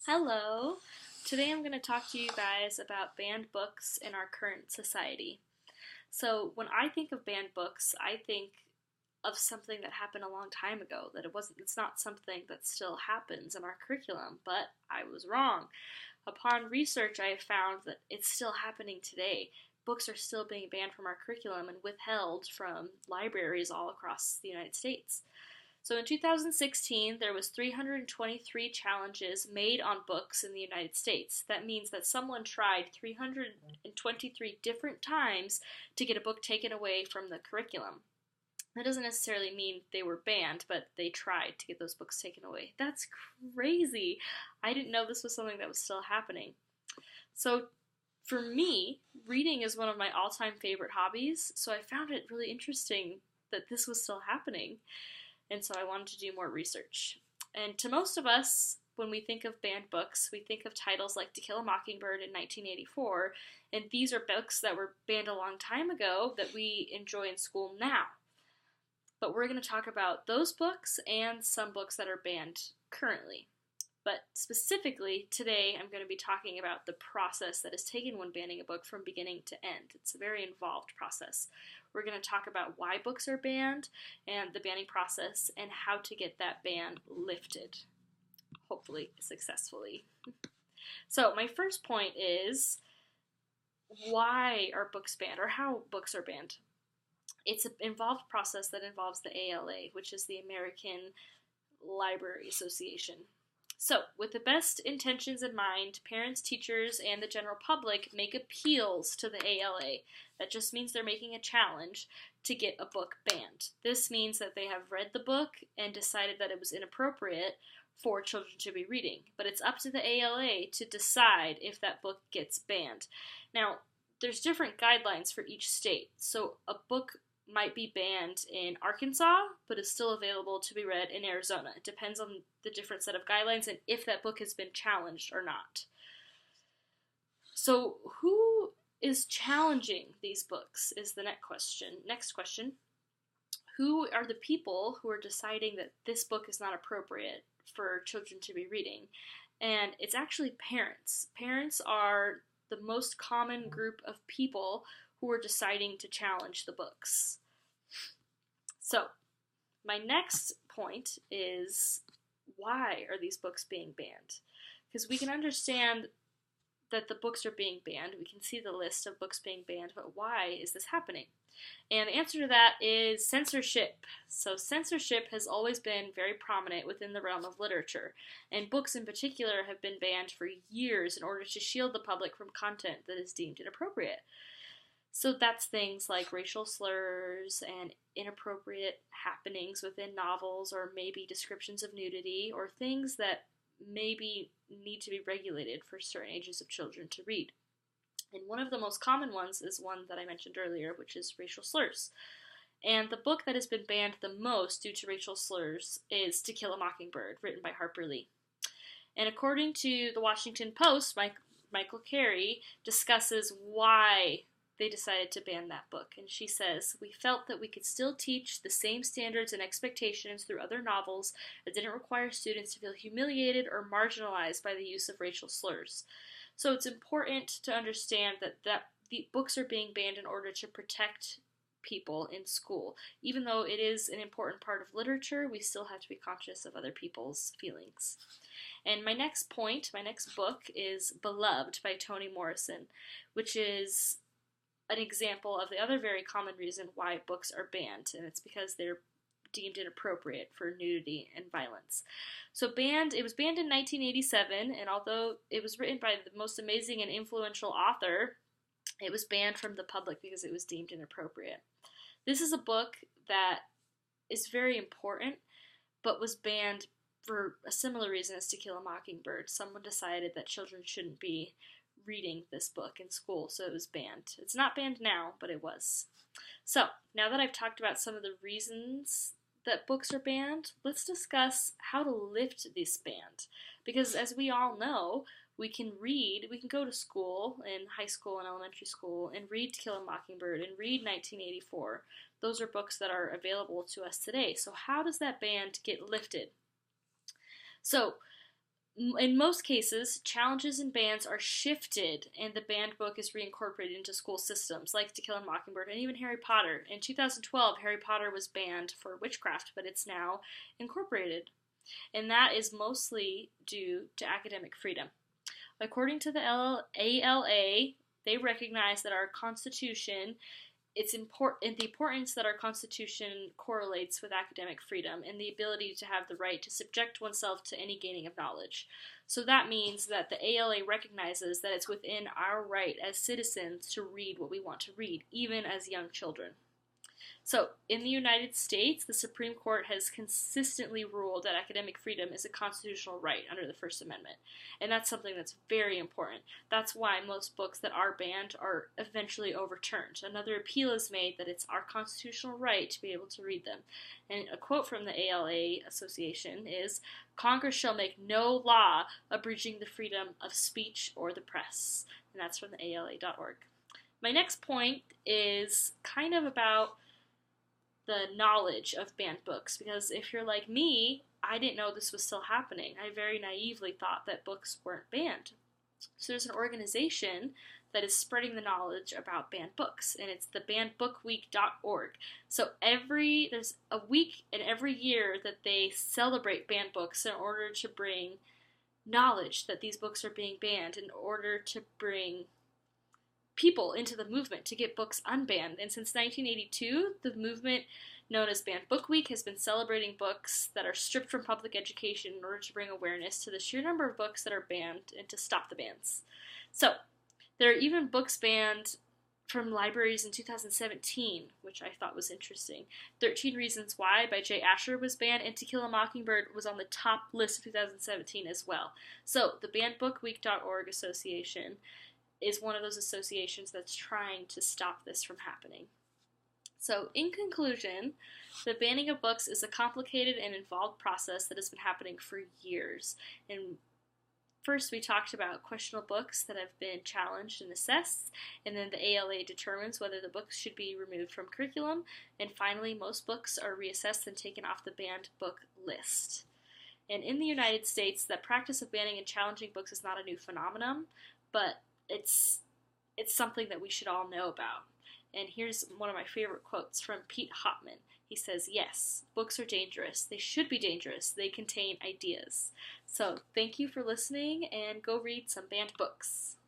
Hello! Today I'm going to talk to you guys about banned books in our current society. So, when I think of banned books, I think of something that happened a long time ago, that it's not something that still happens in our curriculum, but I was wrong. Upon research, I have found that it's still happening today. Books are still being banned from our curriculum and withheld from libraries all across the United States. So in 2016, there was 323 challenges made on books in the United States. That means that someone tried 323 different times to get a book taken away from the curriculum. That doesn't necessarily mean they were banned, but they tried to get those books taken away. That's crazy. I didn't know this was something that was still happening. So for me, reading is one of my all-time favorite hobbies, so I found it really interesting that this was still happening. And so I wanted to do more research. And to most of us, when we think of banned books, we think of titles like To Kill a Mockingbird in 1984, and these are books that were banned a long time ago that we enjoy in school now. But we're going to talk about those books and some books that are banned currently. But specifically, today I'm going to be talking about the process that is taken when banning a book from beginning to end. It's a very involved process. We're going to talk about why books are banned and the banning process and how to get that ban lifted, hopefully successfully. So my first point is, why are books banned, or how books are banned? It's an involved process that involves the ALA, which is the American Library Association. So, with the best intentions in mind, parents, teachers, and the general public make appeals to the ALA. That just means they're making a challenge to get a book banned. This means that they have read the book and decided that it was inappropriate for children to be reading. But it's up to the ALA to decide if that book gets banned. Now, there's different guidelines for each state. So, a book might be banned in Arkansas, but is still available to be read in Arizona. It depends on the different set of guidelines and if that book has been challenged or not. So, who is challenging these books is the next question. Who are the people who are deciding that this book is not appropriate for children to be reading? And it's actually parents. Parents are the most common group of people who are deciding to challenge the books. So, my next point is, why are these books being banned? Because we can understand that the books are being banned. We can see the list of books being banned, but why is this happening? And the answer to that is censorship. So censorship has always been very prominent within the realm of literature, and books in particular have been banned for years in order to shield the public from content that is deemed inappropriate. So that's things like racial slurs and inappropriate happenings within novels, or maybe descriptions of nudity, or things that maybe need to be regulated for certain ages of children to read. And one of the most common ones is one that I mentioned earlier, which is racial slurs. And the book that has been banned the most due to racial slurs is To Kill a Mockingbird, written by Harper Lee. And according to the Washington Post, Michael Carey discusses why they decided to ban that book. And she says, "We felt that we could still teach the same standards and expectations through other novels that didn't require students to feel humiliated or marginalized by the use of racial slurs." So it's important to understand that the books are being banned in order to protect people in school. Even though it is an important part of literature, we still have to be conscious of other people's feelings. And my next book is Beloved by Toni Morrison, which is an example of the other very common reason why books are banned, and it's because they're deemed inappropriate for nudity and violence. So it was banned in 1987, and although it was written by the most amazing and influential author, it was banned from the public because it was deemed inappropriate. This is a book that is very important, but was banned for a similar reason as To Kill a Mockingbird. Someone decided that children shouldn't be reading this book in school, so it was banned. It's not banned now, but it was. So, now that I've talked about some of the reasons that books are banned, let's discuss how to lift this ban. Because as we all know, we can go to school, in high school and elementary school, and read To Kill a Mockingbird and read 1984. Those are books that are available to us today. So how does that ban get lifted? So In most cases, challenges and bans are shifted and the banned book is reincorporated into school systems, like To Kill a Mockingbird and even Harry Potter. In 2012, Harry Potter was banned for witchcraft, but it's now incorporated. And that is mostly due to academic freedom. According to the ALA, they recognize that our Constitution, the importance that our Constitution correlates with academic freedom and the ability to have the right to subject oneself to any gaining of knowledge. So that means that the ALA recognizes that it's within our right as citizens to read what we want to read, even as young children. So, in the United States, the Supreme Court has consistently ruled that academic freedom is a constitutional right under the First Amendment. And that's something that's very important. That's why most books that are banned are eventually overturned. Another appeal is made that it's our constitutional right to be able to read them. And a quote from the ALA Association is, "Congress shall make no law abridging the freedom of speech or the press." And that's from the ALA.org. My next point is kind of about the knowledge of banned books, because if you're like me, I didn't know this was still happening. I very naively thought that books weren't banned. So there's an organization that is spreading the knowledge about banned books, and it's the bannedbookweek.org. So there's a week in every year that they celebrate banned books in order to bring knowledge that these books are being banned, in order to bring people into the movement to get books unbanned. And since 1982, the movement known as Banned Book Week has been celebrating books that are stripped from public education in order to bring awareness to the sheer number of books that are banned and to stop the bans. So, there are even books banned from libraries in 2017, which I thought was interesting. 13 Reasons Why by Jay Asher was banned, and To Kill a Mockingbird was on the top list of 2017 as well. So, the bannedbookweek.org association is one of those associations that's trying to stop this from happening. So, in conclusion, the banning of books is a complicated and involved process that has been happening for years. And first, we talked about questionable books that have been challenged and assessed, and then the ALA determines whether the books should be removed from curriculum, and finally, most books are reassessed and taken off the banned book list. And in the United States, the practice of banning and challenging books is not a new phenomenon, but it's something that we should all know about. And here's one of my favorite quotes from Pete Hopman. He says, "Yes, books are dangerous. They should be dangerous. They contain ideas." So thank you for listening, and go read some banned books.